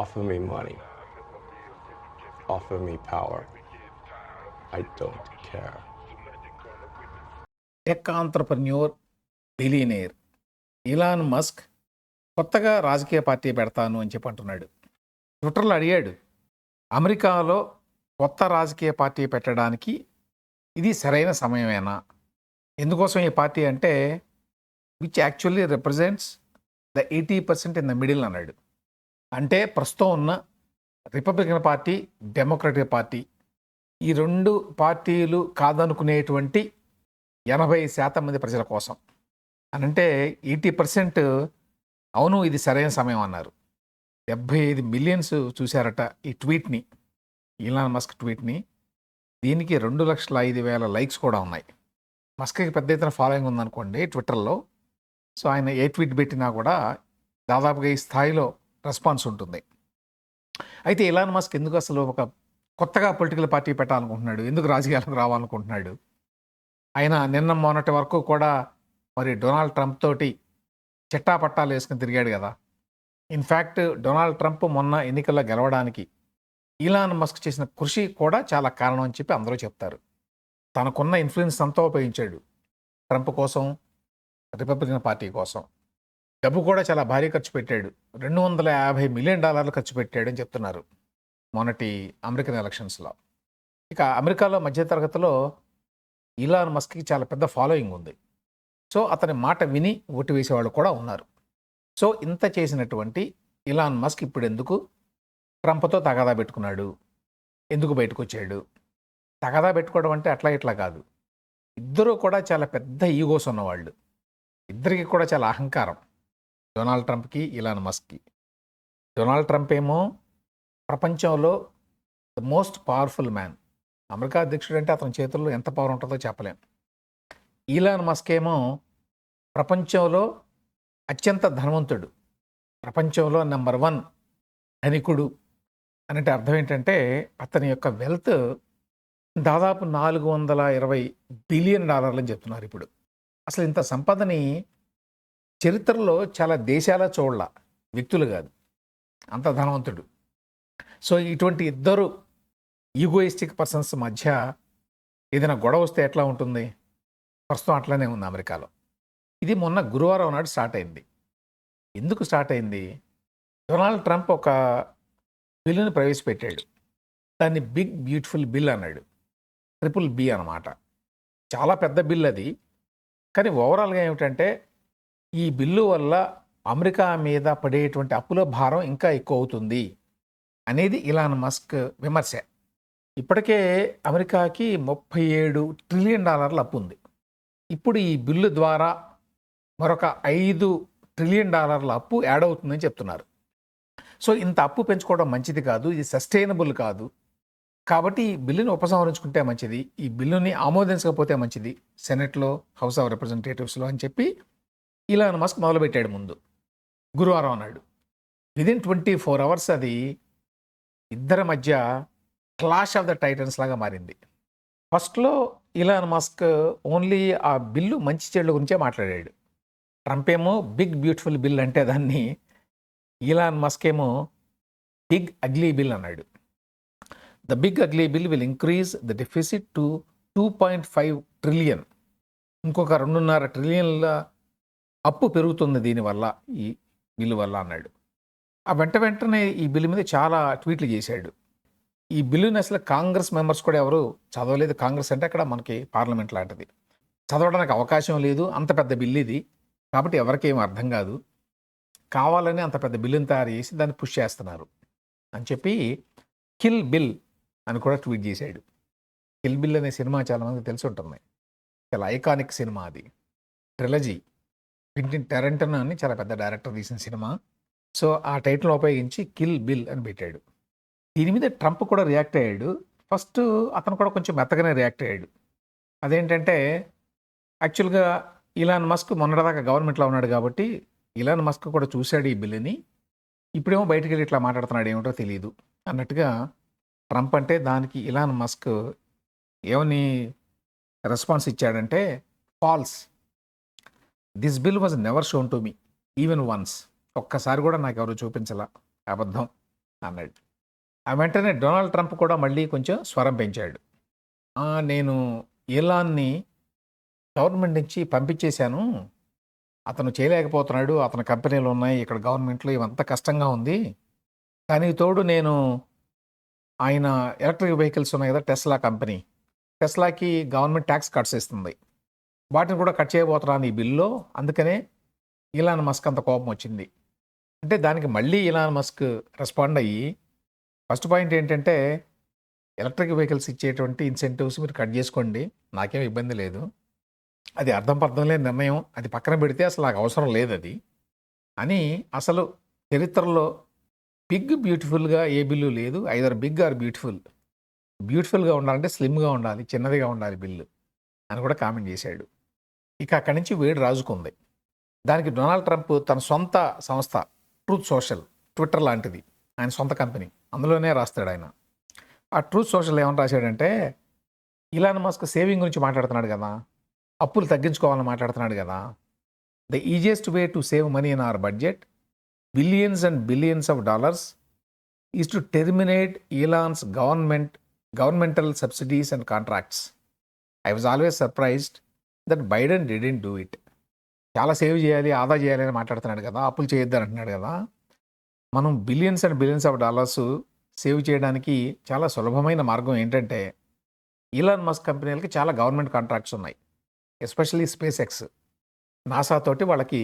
Offer me money. Offer me power. I don't care. Tech entrepreneur billionaire Elon Musk కొత్తగా రాజకీయ party పెడతాను అని చెప్పి అంటున్నాడు. ట్విట్టర్లో అడిగాడు, అమెరికాలో కొత్త రాజకీయ పార్టీ పెట్టడానికి ఇది సరైన సమయమేనా? ఎందుకోసం ఈ పార్టీ అంటే which actually represents the 80% in the middle అన్నాడు. అంటే ప్రస్తుతం ఉన్న రిపబ్లికన్ పార్టీ, డెమోక్రటిక్ పార్టీ, ఈ రెండు పార్టీలు కాదనుకునేటువంటి 80% మంది ప్రజల కోసం అని. అంటే 80% అవును ఇది సరైన సమయం అన్నారు. 75 మిలియన్స్ చూశారట ఈ ట్వీట్ని, ఇలాన్ మస్క్ ట్వీట్ని. దీనికి 2,05,000 లైక్స్ కూడా ఉన్నాయి. మస్క్కి పెద్ద ఎత్తున ఫాలోయింగ్ ఉందనుకోండి ట్విట్టర్లో. సో ఆయన ఏ ట్వీట్ పెట్టినా కూడా దాదాపుగా ఈ స్థాయిలో రెస్పాన్స్ ఉంటుంది. అయితే ఇలాన్ మస్క్ ఎందుకు అసలు ఒక కొత్తగా పొలిటికల్ పార్టీ పెట్టాలనుకుంటున్నాడు? ఎందుకు రాజకీయాలకు రావాలనుకుంటున్నాడు? ఆయన నిన్న మొన్నటి వరకు కూడా మరి డొనాల్డ్ ట్రంప్ తోటి చిట్టాపట్టాలు వేసుకుని తిరిగాడు కదా. ఇన్ఫ్యాక్ట్ డొనాల్డ్ ట్రంప్ మొన్న ఎన్నికల్లో గెలవడానికి ఇలాన్ మస్క్ చేసిన కృషి కూడా చాలా కారణం అని చెప్పి అందరూ చెప్తారు. తనకున్న ఇన్ఫ్లుయెన్స్ అంతా ఉపయోగించాడు ట్రంప్ కోసం, రిపబ్లికన్ పార్టీ కోసం. డబ్బు కూడా చాలా భారీ ఖర్చు పెట్టాడు. $250 మిలియన్ ఖర్చు పెట్టాడు అని చెప్తున్నారు మొన్నటి అమెరికన్ ఎలక్షన్స్లో. ఇక అమెరికాలో మధ్యతరగతిలో ఇలాన్ మస్క్కి చాలా పెద్ద ఫాలోయింగ్ ఉంది. సో అతని మాట విని ఓటు వేసేవాళ్ళు కూడా ఉన్నారు. సో ఇంత చేసినటువంటి ఇలాన్ మస్క్ ఇప్పుడు ఎందుకు ట్రంప్తో తగాదా పెట్టుకున్నాడు? ఎందుకు బయటకు వచ్చాడు? తగాదా పెట్టుకోవడం అంటే అట్లా ఇట్లా కాదు. ఇద్దరూ కూడా చాలా పెద్ద ఈగోస్ ఉన్నవాళ్ళు. ఇద్దరికి కూడా చాలా అహంకారం, డొనాల్డ్ ట్రంప్కి, ఇలాన్ మస్క్కి. డొనాల్డ్ ట్రంప్ ఏమో ప్రపంచంలో the most powerful man. America అధ్యక్షుడు అంటే అతని చేతుల్లో ఎంత పవర్ ఉంటుందో చెప్పలేం. ఇలాన్ మస్క్ ఏమో ప్రపంచంలో అత్యంత ధనవంతుడు, ప్రపంచంలో నెంబర్ 1 ధనికుడు. అంటే అర్థం ఏంటంటే అతని యొక్క వెల్త్ దాదాపు $420 బిలియన్ అని చెప్తున్నారు ఇప్పుడు. అసలు ఇంత సంపదని చరిత్రలో చాలా దేశాల చూడాల, వ్యక్తులు కాదు, అంత ధనవంతుడు. సో ఇటువంటి ఇద్దరు ఈగోయిస్టిక్ పర్సన్స్ మధ్య ఏదైనా గొడవ వస్తే ఎట్లా ఉంటుంది? ప్రస్తుతం అట్లానే ఉంది అమెరికాలో. ఇది మొన్న గురువారం నాడు స్టార్ట్ అయింది. ఎందుకు స్టార్ట్ అయింది? డొనాల్డ్ ట్రంప్ ఒక బిల్లుని ప్రవేశపెట్టాడు. దాన్ని బిగ్ బ్యూటిఫుల్ బిల్ అన్నాడు. BBB అన్నమాట. చాలా పెద్ద బిల్ అది. కానీ ఓవరాల్గా ఏమిటంటే ఈ బిల్లు వల్ల అమెరికా మీద పడేటువంటి అప్పుల భారం ఇంకా ఎక్కువ అవుతుంది అనేది ఇలాన్ మస్క్ విమర్శ. ఇప్పటికే అమెరికాకి $37 ట్రిలియన్ అప్పు ఉంది. ఇప్పుడు ఈ బిల్లు ద్వారా మరొక $5 ట్రిలియన్ అప్పు యాడ్ అవుతుందని చెప్తున్నారు. సో ఇంత అప్పు పెంచుకోవడం మంచిది కాదు, ఇది సస్టైనబుల్ కాదు. కాబట్టి ఈ బిల్లుని ఉపసంహరించుకుంటే మంచిది, ఈ బిల్లుని ఆమోదించకపోతే మంచిది సెనెట్లో, హౌస్ ఆఫ్ రిప్రజెంటేటివ్స్లో అని చెప్పి ఇలాన్ మస్క్ మొదలుపెట్టాడు ముందు గురువారం అన్నాడు. విదిన్ 24 అవర్స్ అది ఇద్దరి మధ్య క్లాష్ ఆఫ్ ద టైటన్స్ లాగా మారింది. ఫస్ట్లో ఇలాన్ మస్క్ ఓన్లీ ఆ బిల్లు మంచి చెడుల గురించే మాట్లాడాడు. ట్రంప్ ఏమో బిగ్ బ్యూటిఫుల్ బిల్ అంటే దాన్ని, ఇలాన్ మస్క్ ఏమో బిగ్ అగ్లీ బిల్ అన్నాడు. The big ugly bill will increase the deficit to 2.5 trillion. ఇంకొక 2.5 ట్రిలియన్ల అప్పు పెరుగుతుంది దీనివల్ల, ఈ బిల్లు వల్ల అన్నాడు. ఆ వెంటనే ఈ బిల్లు మీద చాలా ట్వీట్లు చేశాడు. ఈ బిల్లుని అసలు కాంగ్రెస్ మెంబర్స్ కూడా ఎవరు చదవలేదు. కాంగ్రెస్ అంటే అక్కడ మనకి పార్లమెంట్ లాంటిది, చదవడానికి అవకాశం లేదు. అంత పెద్ద బిల్లు ఇది, కాబట్టి ఎవరికేం అర్థం కాదు. కావాలని అంత పెద్ద బిల్లుని తయారు చేసి దాన్ని పుష్ చేస్తున్నారు అని చెప్పి కిల్ బిల్ అని కూడా ట్వీట్ చేశాడు. కిల్ బిల్ అనే సినిమా చాలామందికి తెలిసి ఉంటుంది. చాలా ఐకానిక్ సినిమా అది, ట్రిలజీ. క్వింటిన్ టారంటినో అని చాలా పెద్ద డైరెక్టర్ తీసిన సినిమా. సో ఆ టైటిల్ ఉపయోగించి కిల్ బిల్ అని పెట్టాడు. దీని మీద ట్రంప్ కూడా రియాక్ట్ అయ్యాడు. ఫస్ట్ అతను కూడా కొంచెం మెత్తగానే రియాక్ట్ అయ్యాడు. అదేంటంటే యాక్చువల్గా ఇలాన్ మస్క్ మొన్నటిదాకా గవర్నమెంట్లో ఉన్నాడు కాబట్టి ఇలాన్ మస్క్ కూడా చూశాడు ఈ బిల్లుని. ఇప్పుడేమో బయటికి వెళ్ళి ఇట్లా మాట్లాడుతున్నాడు, ఏమిటో తెలియదు అన్నట్టుగా ట్రంప్ అంటే. దానికి ఇలాన్ మస్క్ ఏమని రెస్పాన్స్ ఇచ్చాడంటే, false, this bill was never shown to me even once. ఒక్కసారి కూడా నాకు ఎవరు చూపించాల, అబద్ధం. అన్నాడు. ఆ వెంటనే డొనాల్డ్ ట్రంప్ కూడా మళ్ళీ కొంచెం స్వరం పెంచాడు. నేను ఎలాన్ని గవర్నమెంట్ నుంచి పంపించేశాను. అతను చేయలేకపోతున్నాడు. అతని కంపెనీలు ఉన్నాయి. ఇక్కడ గవర్నమెంట్‌లో ఇవంతా కష్టంగా ఉంది. దానికి తోడు నేను ఆయన ఎలక్ట్రిక్ వెహికల్స్ ఉన్నాయి కదా! Tesla company. టెస్లాకి గవర్నమెంట్ టాక్స్ కట్స్ ఇస్తుంది. వాటిని కూడా కట్ చేయబోతున్నాను ఈ బిల్‌లో. అందుకనే ఇలాన్ మస్క్ అంత కోపం వచ్చింది. అంటే దానికి మళ్ళీ ఇలాన్ మస్క్ రెస్పాండ్ అయ్యి ఫస్ట్ పాయింట్ ఏంటంటే ఎలక్ట్రిక్ వెహికల్స్ ఇచ్చేటువంటి ఇన్సెంటివ్స్ మీరు కట్ చేసుకోండి. నాకేం ఇబ్బంది లేదు. అది అర్థం పర్థం లేని నిర్ణయం. అది పక్కన పెడితే అసలు నాకు అవసరం లేదది. అని అసలు చరిత్రలో బిగ్ బ్యూటిఫుల్‌గా ఏ బిల్లు లేదు. Either big or beautiful. బ్యూటిఫుల్‌గా ఉండాలంటే స్లిమ్‌గా ఉండాలి. చిన్నదిగా ఉండాలి బిల్లు అని కూడా కామెంట్ చేశాడు. ఇక అక్కడి నుంచి వేడి రాజుకుంది. దానికి డొనాల్డ్ ట్రంప్ తన సొంత సంస్థ ట్రూత్ సోషల్, ట్విట్టర్ లాంటిది ఆయన సొంత కంపెనీ. అందులోనే రాస్తాడు ఆయన. ఆ ట్రూత్ సోషల్ ఏమని రాశాడంటే ఇలాన్ మస్క్ సేవింగ్ గురించి మాట్లాడుతున్నాడు కదా! అప్పులు తగ్గించుకోవాలని మాట్లాడుతున్నాడు కదా! The easiest way to save money in our budget billions and billions of dollars is to terminate Elon's governmental subsidies and contracts. I was always surprised that Biden didn't do it. చాలా save చేయాలి, ఆదా చేయాలి అని మాట్లాడుతున్నాడు కదా! అప్పులు చేయొద్దని అంటున్నాడు కదా! మనం billions and billions of dollars save చేయడానికి చాలా సులభమైన మార్గం ఏంటంటే ఇలాన్ మస్క్ కంపెనీలకి చాలా గవర్నమెంట్ కాంట్రాక్ట్స్ ఉన్నాయి. ఎస్పెషల్లీ స్పేస్ ఎక్స్, నాసా తోటి వాళ్ళకి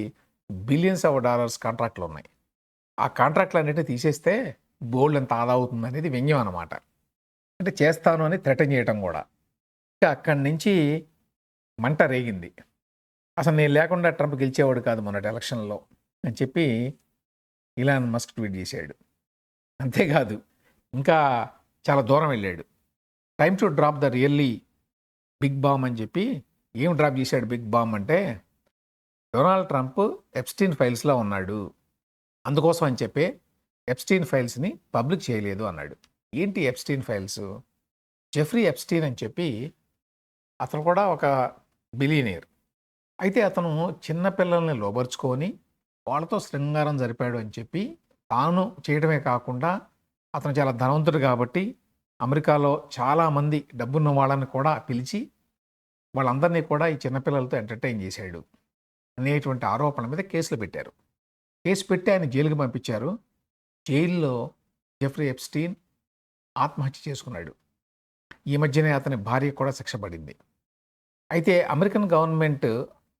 బిలియన్స్ ఆఫ్ డాలర్స్ కాంట్రాక్ట్లు ఉన్నాయి. ఆ కాంట్రాక్ట్లు అన్నిటిని తీసేస్తే బోల్డ్ ఎంత ఆదా అవుతుంది అనేది వ్యంగ్యం అనమాట. అంటే చేస్తాను అని థ్రెటన్ చేయటం కూడా. ఇక అక్కడి నుంచి మంట రేగింది. అసలు నేను లేకుండా ట్రంప్ గెలిచేవాడు కాదు మొన్నటి ఎలక్షన్లో అని చెప్పి ఇలాన్ మస్క్ ట్వీట్ చేశాడు. అంతేకాదు ఇంకా చాలా దూరం వెళ్ళాడు. Time to drop the really big bomb అని చెప్పి ఏం డ్రాప్ చేశాడు బిగ్ బాంబ్ అంటే డొనాల్డ్ ట్రంప్ ఎప్స్టీన్ ఫైల్స్లో ఉన్నాడు, అందుకోసం అని చెప్పి ఎప్స్టీన్ ఫైల్స్ని పబ్లిక్ చేయలేదు అన్నాడు. ఏంటి ఎప్స్టీన్ ఫైల్స్? జెఫ్రీ ఎప్స్టీన్ అని చెప్పి అతను కూడా ఒక బిలియనీర్. అయితే అతను చిన్నపిల్లల్ని లోబరుచుకొని వాళ్ళతో శృంగారం జరిపాడు అని చెప్పి తాను చేయడమే కాకుండా అతను చాలా ధనవంతుడు కాబట్టి అమెరికాలో చాలామంది డబ్బున్న వాళ్ళని కూడా పిలిచి వాళ్ళందరినీ కూడా ఈ చిన్నపిల్లలతో ఎంటర్టైన్ చేశాడు అనేటువంటి ఆరోపణల మీద కేసులు పెట్టారు. కేసు పెట్టి ఆయన జైలుకి పంపించారు. జైల్లో జెఫ్రీ ఎప్స్టీన్ ఆత్మహత్య చేసుకున్నాడు. ఈ మధ్యనే అతని భార్య కూడా శిక్ష పడింది. అయితే అమెరికన్ గవర్నమెంట్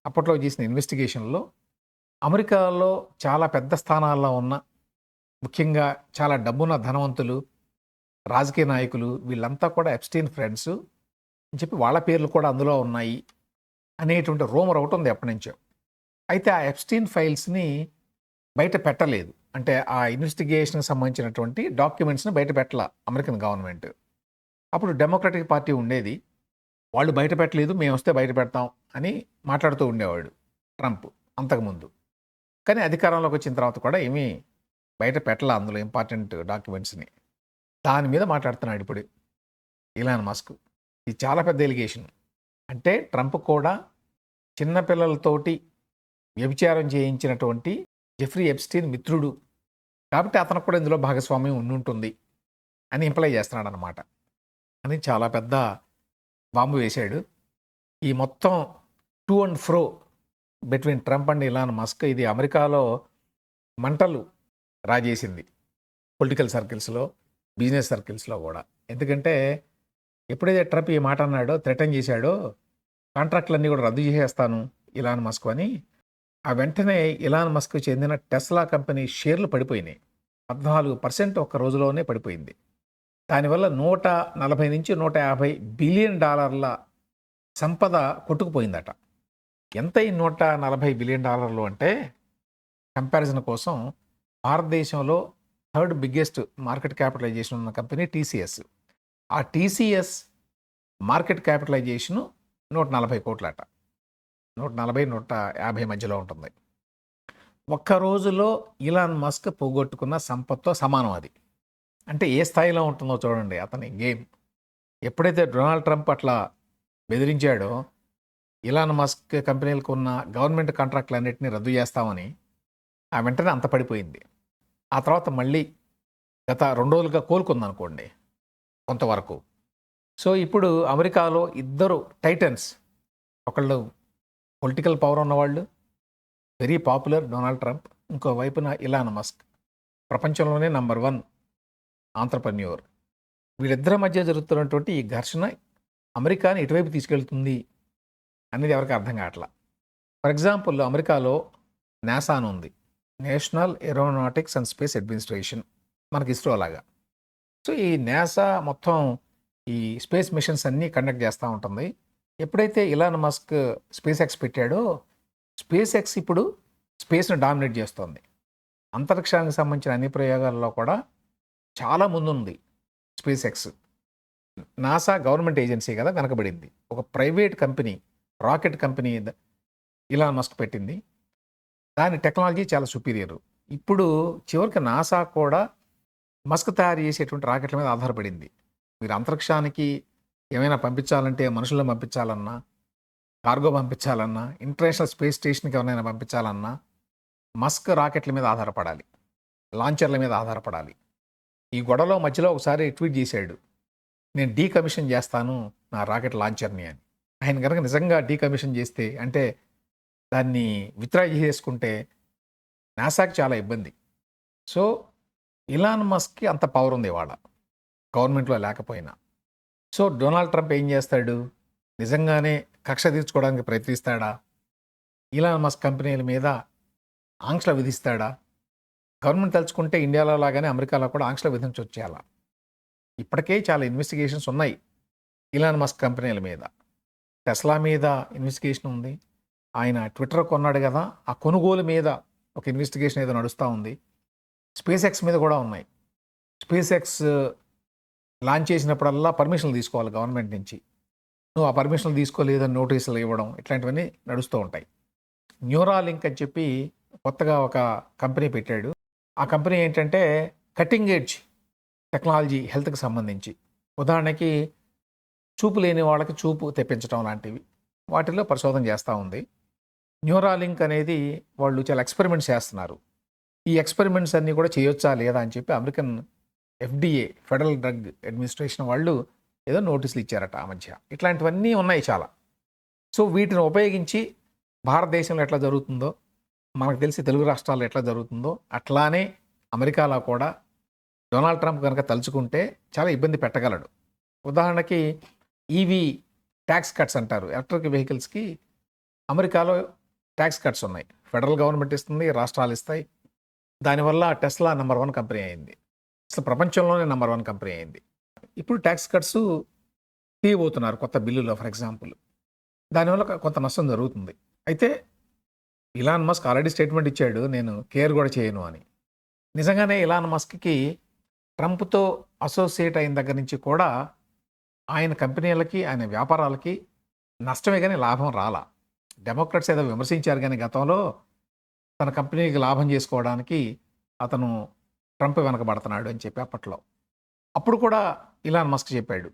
అప్పట్లో చేసిన ఇన్వెస్టిగేషన్లో అమెరికాలో చాలా పెద్ద స్థానాల్లో ఉన్న ముఖ్యంగా చాలా డబ్బున్న ధనవంతులు, రాజకీయ నాయకులు వీళ్ళంతా కూడా ఎప్స్టీన్ ఫ్రెండ్స్ అని చెప్పి వాళ్ళ పేర్లు కూడా అందులో ఉన్నాయి అనేటువంటి రూమర్ ఒకటి ఉంది ఎప్పటి నుంచో. అయితే ఆ ఎప్స్టీన్ ఫైల్స్ని బయట పెట్టలేదు. అంటే ఆ ఇన్వెస్టిగేషన్కి సంబంధించినటువంటి డాక్యుమెంట్స్ని బయట పెట్టాల అమెరికన్ గవర్నమెంట్. అప్పుడు డెమోక్రటిక్ పార్టీ ఉండేది. వాళ్ళు బయట పెట్టలేదు, మేము వస్తే బయట పెడతాం అని మాట్లాడుతూ ఉండేవాడు ట్రంప్ అంతకుముందు. కానీ అధికారంలోకి వచ్చిన తర్వాత కూడా ఏమీ బయట పెట్టాల అందులో ఇంపార్టెంట్ డాక్యుమెంట్స్ని. దాని మీద మాట్లాడుతున్నాడు ఇప్పుడు ఇలాన్ మస్క్. ఇది చాలా పెద్ద ఎలిగేషన్. అంటే ట్రంప్ కూడా చిన్నపిల్లలతోటి వ్యభిచారం చేయించినటువంటి జెఫ్రీ ఎప్స్టీన్ మిత్రుడు కాబట్టి అతనికి కూడా ఇందులో భాగస్వామ్యం ఉండుంటుంది అని ఇంప్లై చేస్తున్నాడు అనమాట. అని చాలా పెద్ద బాంబు వేశాడు. ఈ మొత్తం to and fro between Trump and Elon Musk ఇది అమెరికాలో మంటలు రాజేసింది. పొలిటికల్ సర్కిల్స్లో, బిజినెస్ సర్కిల్స్లో కూడా. ఎందుకంటే ఎప్పుడైతే ట్రంప్ ఈ మాట అన్నాడో, థ్రెటన్ చేశాడో కాంట్రాక్ట్లన్నీ కూడా రద్దు చేసేస్తాను ఇలాన్ మస్క్ అని, ఆ వెంటనే ఇలాన్ మస్క్ చెందిన టెస్లా కంపెనీ షేర్లు పడిపోయినాయి. 14% ఒక్క రోజులోనే పడిపోయింది. దానివల్ల 140 నుంచి 150 బిలియన్ డాలర్ల సంపద కొట్టుకుపోయిందట. ఎంత ఈ 140 బిలియన్ డాలర్లు అంటే కంపారిజన్ కోసం భారతదేశంలో థర్డ్ బిగ్గెస్ట్ మార్కెట్ క్యాపిటలైజేషన్ ఉన్న కంపెనీ టీసీఎస్. ఆ టీసీఎస్ మార్కెట్ క్యాపిటలైజేషను 140 కోట్లట. 140-150 మధ్యలో ఉంటుంది. ఒక్క రోజులో ఇలాన్ మస్క్ పోగొట్టుకున్న సంపత్తో సమానం అది. అంటే ఏ స్థాయిలో ఉంటుందో చూడండి అతని గేమ్. ఎప్పుడైతే డొనాల్డ్ ట్రంప్ అట్లా బెదిరించాడో ఇలాన్ మస్క్ కంపెనీలకు ఉన్న గవర్నమెంట్ కాంట్రాక్ట్లు అన్నింటినీ రద్దు చేస్తామని, ఆ వెంటనే అంత పడిపోయింది. ఆ తర్వాత మళ్ళీ గత 2 రోజులుగా కోలుకుందనుకోండి కొంతవరకు. సో, ఇప్పుడు అమెరికాలో ఇద్దరు టైటన్స్, ఒకళ్ళు పొలిటికల్ పవర్ ఉన్నవాళ్ళు, వెరీ పాపులర్ డొనాల్డ్ ట్రంప్. ఇంకో వైపున ఇలాన్ మస్క్, ప్రపంచంలోనే నంబర్ 1 ఆంత్రప్రెన్యూర్. వీళ్ళిద్దరి మధ్య జరుగుతున్నటువంటి ఈ ఘర్షణ అమెరికాని ఎటువైపు తీసుకెళ్తుంది అనేది ఎవరికి అర్థం కావట్లా. ఫర్ ఎగ్జాంపుల్ అమెరికాలో నాసా అని ఉంది, national aeronautics and space administration, మనకి ఇస్రో లాగా. సో ఈ నాసా మొత్తం ఈ స్పేస్ మిషన్స్ అన్నీ కండక్ట్ చేస్తూ ఉంటుంది. ఎప్పుడైతే ఇలాన్ మస్క్ స్పేస్ ఎక్స్ పెట్టాడో, స్పేస్ ఎక్స్ ఇప్పుడు స్పేస్ని డామినేట్ చేస్తుంది. అంతరిక్షానికి సంబంధించిన అన్ని ప్రయోగాల్లో కూడా చాలా ముందుంది space X. NASA government agency కదా, వెనకబడింది. ఒక private company, rocket company Elon Musk పెట్టింది. దాని టెక్నాలజీ చాలా సుపీరియర్. ఇప్పుడు చివరికి నాసా కూడా మస్క్ తయారు చేసేటువంటి రాకెట్ల మీద ఆధారపడింది. మీరు అంతరిక్షానికి ఏమైనా పంపించాలంటే, మనుషులను పంపించాలన్నా, కార్గో పంపించాలన్నా, ఇంటర్నేషనల్ స్పేస్ స్టేషన్కి ఎవరైనా పంపించాలన్నా మస్క్ రాకెట్ల మీద ఆధారపడాలి, లాంచర్ల మీద ఆధారపడాలి. ఈ గొడవలో మధ్యలో ఒకసారి ట్వీట్ చేశాడు, నేను డీకమిషన్ చేస్తాను నా రాకెట్ లాంచర్ని అని. ఆయన కనుక నిజంగా డీకమిషన్ చేస్తే, అంటే దాన్ని విత్డ్రా చేసుకుంటే నాసాకి చాలా ఇబ్బంది. సో ఇలాన్ మస్క్కి అంత పవర్ ఉంది ఇవాళ, గవర్నమెంట్లో లేకపోయినా. సో డొనాల్డ్ ట్రంప్ ఏం చేస్తాడు, నిజంగానే కక్ష తీర్చుకోవడానికి ప్రయత్నిస్తాడా, ఇలాన్ మస్క్ కంపెనీల మీద ఆంక్షలు విధిస్తాడా? గవర్నమెంట్ తలుచుకుంటే ఇండియాలో లాగానే అమెరికాలో కూడా ఆంక్షలు విధించవచ్చు. చాలా ఇప్పటికే చాలా ఇన్వెస్టిగేషన్స్ ఉన్నాయి ఇలాన్ మస్క్ కంపెనీల మీద. టెస్లా మీద ఇన్వెస్టిగేషన్ ఉంది, ఆయన ట్విట్టర్ కొన్నాడు కదా, ఆ కొనుగోలు మీద ఒక ఇన్వెస్టిగేషన్ ఏదో నడుస్తూ ఉంది. స్పేస్ ఎక్స్ మీద కూడా ఉన్నాయి. స్పేస్ ఎక్స్ లాంచ్ చేసినప్పుడల్లా పర్మిషన్లు తీసుకోవాలి గవర్నమెంట్ నుంచి. నువ్వు ఆ పర్మిషన్లు తీసుకోలేదని నోటీసులు ఇవ్వడం, ఇట్లాంటివన్నీ నడుస్తూ ఉంటాయి. న్యూరాలింక్ అని చెప్పి కొత్తగా ఒక కంపెనీ పెట్టాడు. ఆ కంపెనీ ఏంటంటే కటింగ్ ఎడ్జ్ టెక్నాలజీ హెల్త్కి సంబంధించి. ఉదాహరణకి చూపు లేని వాళ్ళకి చూపు తెప్పించడం లాంటివి, వాటిల్లో పరిశోధన చేస్తూ ఉంది. న్యూరాలింక్ అనేది వాళ్ళు చాలా ఎక్స్పెరిమెంట్స్ చేస్తున్నారు. ఈ ఎక్స్పెరిమెంట్స్ అన్నీ కూడా చేయొచ్చా లేదా అని చెప్పి American FDA, federal drug administration వాళ్ళు ఏదో నోటీసులు ఇచ్చారట ఆ మధ్య. ఇట్లాంటివన్నీ ఉన్నాయి చాలా. సో వీటిని ఉపయోగించి భారతదేశంలో ఎట్లా జరుగుతుందో, మనకు తెలిసి తెలుగు రాష్ట్రాల్లో ఎట్లా జరుగుతుందో, అట్లానే అమెరికాలో కూడా డొనాల్డ్ ట్రంప్ కనుక తలుచుకుంటే చాలా ఇబ్బంది పెట్టగలడు. ఉదాహరణకి ఈవీ ట్యాక్స్ కట్స్ అంటారు, ఎలక్ట్రిక్ వెహికల్స్కి అమెరికాలో ట్యాక్స్ కట్స్ ఉన్నాయి. ఫెడరల్ గవర్నమెంట్ ఇస్తుంది, రాష్ట్రాలు ఇస్తాయి. దానివల్ల టెస్లా నెంబర్ 1 కంపెనీ అయింది. అసలు ప్రపంచంలోనే నెంబర్ 1 కంపెనీ అయింది. ఇప్పుడు ట్యాక్స్ కట్స్ తీయబోతున్నారు కొత్త బిల్లులో ఫర్ ఎగ్జాంపుల్. దానివల్ల కొంత నష్టం జరుగుతుంది. అయితే ఇలాన్ మస్క్ ఆల్రెడీ స్టేట్మెంట్ ఇచ్చాడు, నేను కేర్ కూడా చేయను అని. నిజంగానే ఇలాన్ మస్క్కి ట్రంప్తో అసోసియేట్ అయిన దగ్గర నుంచి కూడా ఆయన కంపెనీలకి, ఆయన వ్యాపారాలకి నష్టమే కానీ లాభం రాలా. డెమోక్రాట్స్ ఏదో విమర్శించారు కానీ గతంలో తన కంపెనీకి లాభం చేసుకోవడానికి అతను ట్రంప్ వెనకబడుతున్నాడు అని చెప్పి అప్పట్లో. అప్పుడు కూడా ఇలాన్ మస్క్ చెప్పాడు,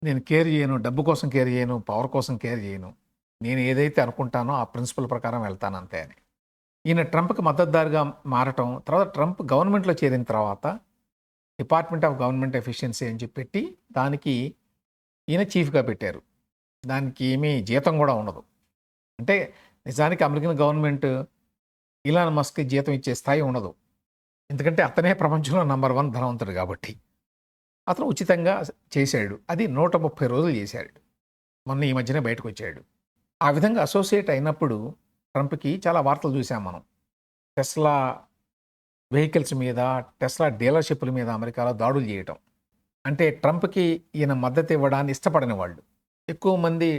నేను కేర్ చేయను, డబ్బు కోసం కేర్ చేయను, పవర్ కోసం కేర్ చేయను, నేను ఏదైతే అనుకుంటానో ఆ ప్రిన్సిపల్ ప్రకారం వెళ్తాను అంతే అని. ఈయన ట్రంప్కి మద్దతుదారుగా మారటం, తర్వాత ట్రంప్ గవర్నమెంట్లో చేరిన తర్వాత డిపార్ట్మెంట్ ఆఫ్ గవర్నమెంట్ ఎఫిషియన్సీ అని చెప్పి పెట్టి దానికి ఈయన చీఫ్గా పెట్టారు. దానికి ఏమీ జీతం కూడా ఉండదు. అంటే నిజానికి అమెరికన్ గవర్నమెంట్ ఇలాన్ మస్క్ జీతం ఇచ్చే స్థాయి ఉండదు. ఎందుకంటే అతనే ప్రపంచంలో నెంబర్ 1 ధనవంతుడు కాబట్టి అతను ఉచితంగా చేశాడు. అది 130 రోజులు చేశాడు. మొన్న ఈ మధ్యనే బయటకు వచ్చాడు. ఆ విధంగా అసోసియేట్ అయినప్పుడు ట్రంప్కి చాలా వార్తలు చూసాం మనం. టెస్లా వెహికల్స్ మీద, టెస్లా డీలర్షిప్ల మీద అమెరికాలో దాడులు చేయటం. అంటే ట్రంప్కి ఈయన మద్దతు ఇవ్వడాన్ని ఇష్టపడని వాళ్ళు ఎక్కువ మంది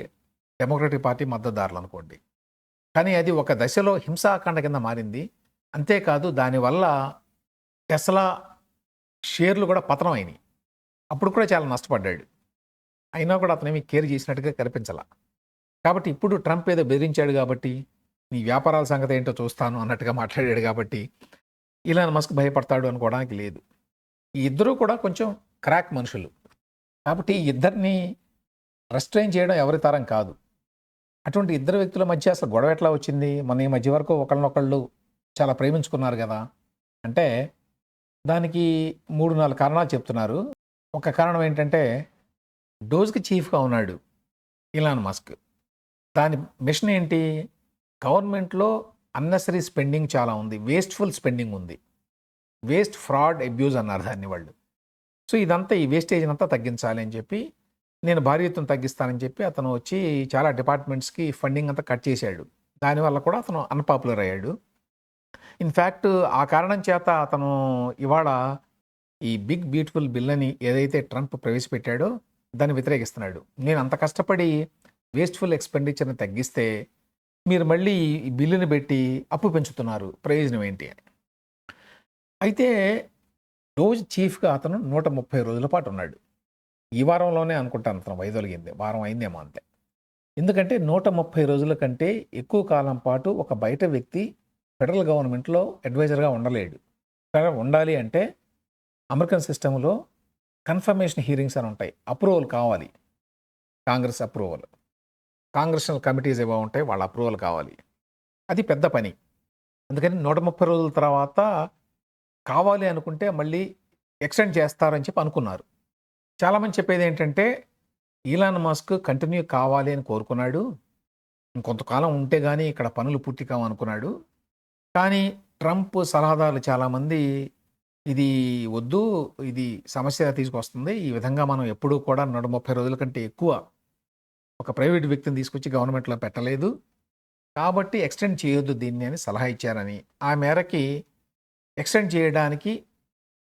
డెమోక్రటిక్ పార్టీ మద్దతుదారులు అనుకోండి. కానీ అది ఒక దశలో హింసాకాండ కింద మారింది. అంతేకాదు దానివల్ల టెస్లా షేర్లు కూడా పతనం అయినాయి. అప్పుడు కూడా చాలా నష్టపడ్డాడు. అయినా కూడా అతనేమి కేర్ చేసినట్టుగా కనిపించాల. కాబట్టి ఇప్పుడు ట్రంప్ ఏదో బెదిరించాడు కాబట్టి, నీ వ్యాపారాల సంగతి ఏంటో చూస్తాను అన్నట్టుగా మాట్లాడాడు కాబట్టి ఇలాన్ మస్క్ భయపడతాడు అనుకోవడానికి లేదు. ఈ ఇద్దరూ కూడా కొంచెం క్రాక్ మనుషులు కాబట్టి ఈ ఇద్దరిని రెస్ట్రైన్ చేయడం ఎవరి తరం కాదు. అటువంటి ఇద్దరు వ్యక్తుల మధ్య అసలు గొడవ ఎట్లా వచ్చింది? మొన్న ఈ మధ్య వరకు ఒకళ్ళనొకళ్ళు చాలా ప్రేమించుకున్నారు కదా. అంటే దానికి 3, 4 కారణాలు చెప్తున్నారు. ఒక కారణం ఏంటంటే డోజ్‌కి చీఫ్‌గా ఉన్నాడు ఇలాన్ మస్క్. దాని మిషన్ ఏంటి? గవర్నమెంట్‌లో అన్నెసరీ స్పెండింగ్ చాలా ఉంది. వేస్ట్‌ఫుల్ స్పెండింగ్ ఉంది. వేస్ట్, ఫ్రాడ్, అబ్యూజ్ అన్నారు దాన్ని వాళ్ళు. సో, ఇదంతా ఈ వేస్టేజ్‌నంతా తగ్గించాలి అని చెప్పి, నేను భారీ ఎత్తున తగ్గిస్తానని చెప్పి అతను వచ్చి చాలా డిపార్ట్మెంట్స్‌కి ఫండింగ్ అంతా కట్ చేశాడు. దానివల్ల కూడా అతను అన్‌పాపులర్ అయ్యాడు. ఇన్‌ఫాక్ట్ ఆ కారణం చేత అతను ఇవాళ ఈ బిగ్ బ్యూటిఫుల్ బిల్ అని ఏదైతే ట్రంప్ ప్రవేశపెట్టాడో దాన్ని వ్యతిరేకిస్తున్నాడు. నేను అంత కష్టపడి వేస్ట్‌ఫుల్ ఎక్స్‌పెండిచర్‌ని తగ్గిస్తే మీరు మళ్ళీ ఈ బిల్లుని పెట్టి అప్పు పెంచుతున్నారు. ప్రయోజనం ఏంటి అని. అయితే డోజ్ చీఫ్‌గా అతను 130 రోజుల పాటు ఉన్నాడు. ఈ వారంలోనే అనుకుంటాను అతను వైదొలిగింది. వారం అయిందేమో అంతే. ఎందుకంటే 130 రోజుల కంటే ఎక్కువ కాలం పాటు ఒక బయట వ్యక్తి ఫెడరల్ గవర్నమెంట్‌లో అడ్వైజర్‌గా ఉండలేడు. ఉండాలి అంటే అమెరికన్ సిస్టమ్‌లో కన్ఫర్మేషన్ హియరింగ్స్ అని ఉంటాయి. అప్రూవల్ కావాలి. కాంగ్రెస్ అప్రూవల్. కాంగ్రెషనల్ కమిటీస్ ఏవో ఉంటాయి. వాళ్ళ అప్రూవల్ కావాలి. అది పెద్ద పని. అందుకని 130 రోజుల తర్వాత కావాలి అనుకుంటే మళ్ళీ ఎక్స్టెండ్ చేస్తారని చెప్పి అనుకున్నారు. చాలామంది చెప్పేది ఏంటంటే ఈలాన్ మస్క్ కంటిన్యూ కావాలి అని కోరుకున్నాడు. ఇంకొంతకాలం ఉంటే గానీ ఇక్కడ పనులు పూర్తి కావనుకున్నాడు. కానీ ట్రంప్ సలహాదారులు చాలామంది ఇది వద్దు, ఇది సమస్య తీసుకొస్తుంది. ఈ విధంగా మనం ఎప్పుడూ కూడా 130 రోజుల కంటే ఎక్కువ ఒక ప్రైవేట్ వ్యక్తిని తీసుకొచ్చి గవర్నమెంట్‌లో పెట్టలేదు. కాబట్టి ఎక్స్టెండ్ చేయొద్దు దీన్ని అని సలహా ఇచ్చారని, ఆ మేరకి ఎక్స్టెండ్ చేయడానికి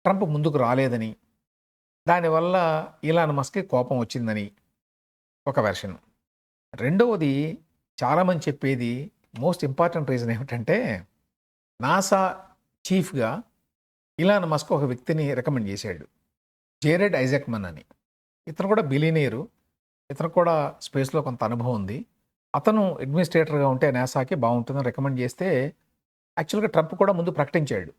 ట్రంప్ ముందుకు రాలేదని, దానివల్ల ఈలాన్ మస్క్‌కి కోపం వచ్చిందని ఒక వెర్షన్. రెండవది చాలామంది చెప్పేది మోస్ట్ ఇంపార్టెంట్ రీజన్ ఏమిటంటే నాసా చీఫ్‌గా ఇలాన్ మస్క్ ఒక వ్యక్తిని రికమెండ్ చేశాడు. జేరెడ్ ఐజాక్మన్ అని. ఇతను కూడా బిలియనీరు. ఇతను కూడా స్పేస్‌లో కొంత అనుభవం ఉంది. అతను అడ్మినిస్ట్రేటర్‌గా ఉంటే నాసాకి బాగుంటుందని రికమెండ్ చేస్తే యాక్చువల్‌గా ట్రంప్ కూడా ముందు ప్రకటించాడు.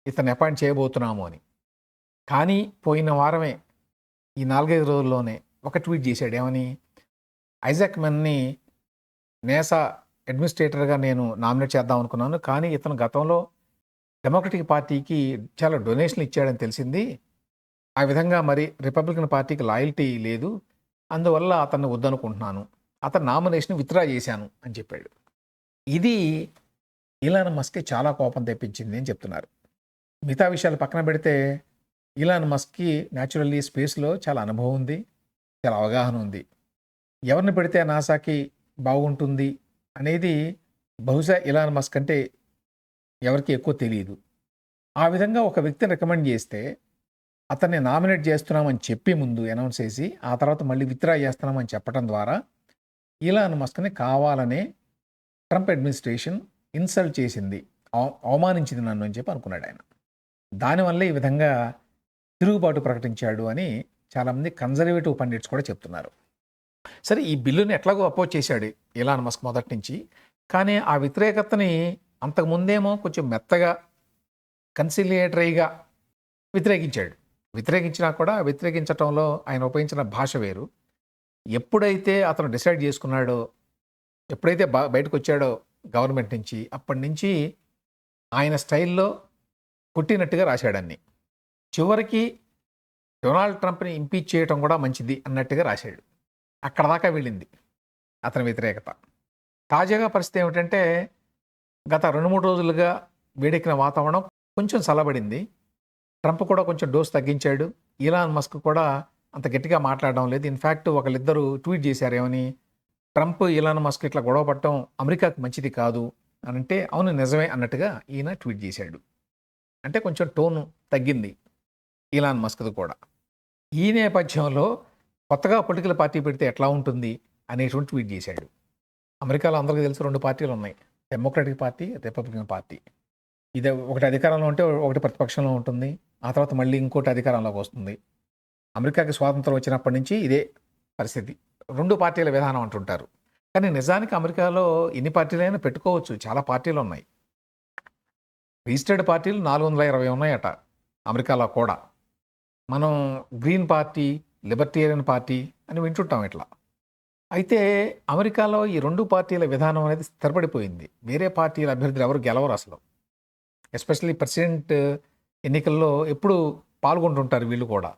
ఇతన్ని అపాయింట్ చేయబోతున్నాము అని. కానీ పోయిన వారమే ఈ 4, 5 రోజుల్లోనే ఒక ట్వీట్ చేశాడు. ఏమని? ఐజాక్మన్ని నాసా అడ్మినిస్ట్రేటర్‌గా నేను నామినేట్ చేద్దాం అనుకున్నాను. కానీ ఇతను గతంలో డెమోక్రటిక్ పార్టీకి చాలా డొనేషన్‌లు ఇచ్చాడని తెలిసింది. ఆ విధంగా మరి రిపబ్లికన్ పార్టీకి లాయల్టీ లేదు. అందువల్ల అతన్ని వద్దనుకుంటున్నాను. అతని నామినేషన్ విత్‌డ్రా చేశాను అని చెప్పాడు. ఇది ఇలాన్ మస్క్‌కి చాలా కోపం తెప్పించింది అని చెప్తున్నారు. మిగతా విషయాలు పక్కన పెడితే ఇలాన్ మస్క్‌కి న్యాచురల్లీ స్పేస్‌లో చాలా అనుభవం ఉంది. చాలా అవగాహన ఉంది. ఎవరిని పెడితే నాసాకి బాగుంటుంది అనేది బహుశా ఇలాన్ మస్క్ అంటే ఎవరికీ ఎక్కువ తెలీదు. ఆ విధంగా ఒక వ్యక్తిని రికమెండ్ చేస్తే అతన్ని నామినేట్ చేస్తున్నామని చెప్పి ముందు అనౌన్స్ చేసి, ఆ తర్వాత మళ్ళీ విత్‌డ్రా చేస్తున్నామని చెప్పడం ద్వారా ఇలాన్ మస్క్‌ని కావాలనే ట్రంప్ అడ్మినిస్ట్రేషన్ ఇన్సల్ట్ చేసింది. అవమానించింది నన్ను అని చెప్పి అనుకున్నాడాయన. దానివల్లే ఈ విధంగా తిరుగుబాటు ప్రకటించాడు అని చాలామంది కన్జర్వేటివ్ పండిట్స్ కూడా చెప్తున్నారు. సరే, ఈ బిల్లుని ఎట్లాగో అపోజ్ చేశాడు ఇలాన్ మస్క్ మొదటి నుంచి. కానీ ఆ వ్యతిరేకతని అంతకుముందేమో కొంచెం మెత్తగా కన్సిలియేటరీగా వ్యతిరేకించాడు. వ్యతిరేకించినా కూడా వ్యతిరేకించటంలో ఆయన ఉపయోగించిన భాష వేరు. ఎప్పుడైతే అతను డిసైడ్ చేసుకున్నాడో, ఎప్పుడైతే బయటకొచ్చాడో గవర్నమెంట్ నుంచి, అప్పటి నుంచి ఆయన స్టైల్‌లో కొట్టినట్టుగా రాశాడన్ని. చివరికి డొనాల్డ్ ట్రంప్‌ని ఇంపీచ్ చేయటం కూడా మంచిది అన్నట్టుగా రాశాడు. అక్కడ దాకా వెళ్ళింది అతని వ్యతిరేకత. తాజాగా పరిస్థితి ఏమిటంటే గత 2, 3 రోజులుగా వేడెక్కిన వాతావరణం కొంచెం చల్లబడింది. ట్రంప్ కూడా కొంచెం డోస్ తగ్గించాడు. ఇలాన్ మస్క్ కూడా అంత గట్టిగా మాట్లాడడం లేదు. ఇన్‌ఫాక్ట్ ఒకళ్ళిద్దరు ట్వీట్ చేశారు. ఏమని? ట్రంప్, ఇలాన్ మస్క్ ఇట్లా గొడవ పడటం అమెరికాకి మంచిది కాదు అని అంటే, అవును నిజమే అన్నట్టుగా ఈయన ట్వీట్ చేశాడు. అంటే కొంచెం టోను తగ్గింది ఇలాన్ మస్క్‌ది కూడా. ఈ నేపథ్యంలో కొత్తగా పొలిటికల్ పార్టీ పెడితే ఎట్లా ఉంటుంది అనేటువంటి ట్వీట్ చేశాడు. అమెరికాలో అందరికీ తెలుసు 2 పార్టీలు ఉన్నాయి. Democratic party, Republican party. ఇది ఒకటి అధికారంలో ఉంటే ఒకటి ప్రతిపక్షంలో ఉంటుంది. ఆ తర్వాత మళ్ళీ ఇంకోటి అధికారంలోకి వస్తుంది. అమెరికాకి స్వాతంత్రం వచ్చినప్పటి నుంచి ఇదే పరిస్థితి. 2 పార్టీల విధానం అంటుంటారు. కానీ నిజానికి అమెరికాలో ఎన్ని పార్టీలైనా పెట్టుకోవచ్చు. చాలా పార్టీలు ఉన్నాయి. రిజిస్టర్డ్ పార్టీలు 420 ఉన్నాయట అమెరికాలో కూడా. మనం గ్రీన్ పార్టీ, లిబర్టేరియన్ పార్టీ అని వింటుంటాం ఇట్లా. అయితే అమెరికాలో ఈ 2 పార్టీల విధానం అనేది స్థిరపడిపోయింది. వేరే పార్టీల అభ్యర్థులు ఎవరు గెలవరు అసలు. ఎస్పెషల్లీ ప్రెసిడెంట్ ఎన్నికల్లో ఎప్పుడు పాల్గొంటుంటారు వీళ్ళు కూడా.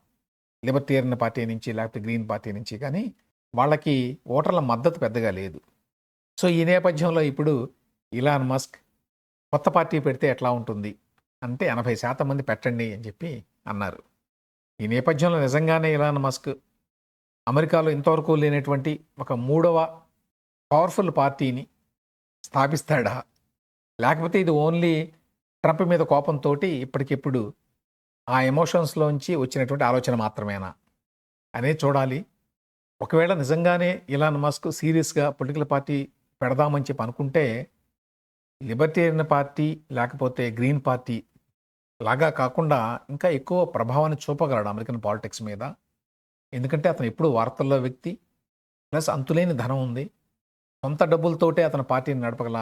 లిబర్టేరియన్ పార్టీ నుంచి లేకపోతే గ్రీన్ పార్టీ నుంచి, కానీ వాళ్ళకి ఓటర్ల మద్దతు పెద్దగా లేదు. సో ఈ నేపథ్యంలో ఇప్పుడు ఇలాన్ మస్క్ కొత్త పార్టీ పెడితే ఎట్లా ఉంటుంది అంటే 80% మంది పెట్టండి అని చెప్పి అన్నారు. ఈ నేపథ్యంలో నిజంగానే ఇలాన్ మస్క్ అమెరికాలో ఇంతవరకు లేనటువంటి ఒక మూడవ పవర్ఫుల్ పార్టీని స్థాపిస్తాడా, లేకపోతే ఇది ఓన్లీ ట్రంప్ మీద కోపంతో ఇప్పటికిప్పుడు ఆ ఎమోషన్స్లోంచి వచ్చినటువంటి ఆలోచన మాత్రమేనా అనేది చూడాలి. ఒకవేళ నిజంగానే ఇలాన్ మస్క్ సీరియస్గా పొలిటికల్ పార్టీ పెడదామని చెప్పి అనుకుంటే లిబర్టేరియన్ పార్టీ లేకపోతే గ్రీన్ పార్టీ లాగా కాకుండా ఇంకా ఎక్కువ ప్రభావాన్ని చూపగలడు అమెరికన్ పాలిటిక్స్ మీద. ఎందుకంటే అతను ఎప్పుడు వార్తల్లో వ్యక్తి, ప్లస్ అంతులేని ధనం ఉంది, సొంత డబ్బులతోటే అతని పార్టీని నడపగల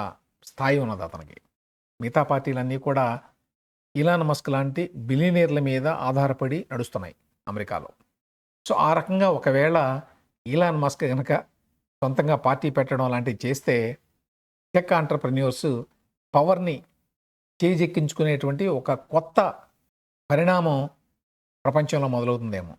స్థాయి ఉన్నది అతనికి. మిగతా పార్టీలన్నీ కూడా ఇలాన్ మస్క్ లాంటి బిలియనీర్ల మీద ఆధారపడి నడుస్తున్నాయి అమెరికాలో. సో ఆ రకంగా ఒకవేళ ఇలాన్ మస్క్ కనుక సొంతంగా పార్టీ పెట్టడం లాంటివి చేస్తే టెక్ ఆంటర్ప్రెన్యూర్స్ పవర్ని చేజెక్కించుకునేటువంటి ఒక కొత్త పరిణామం ప్రపంచంలో మొదలవుతుందేమో.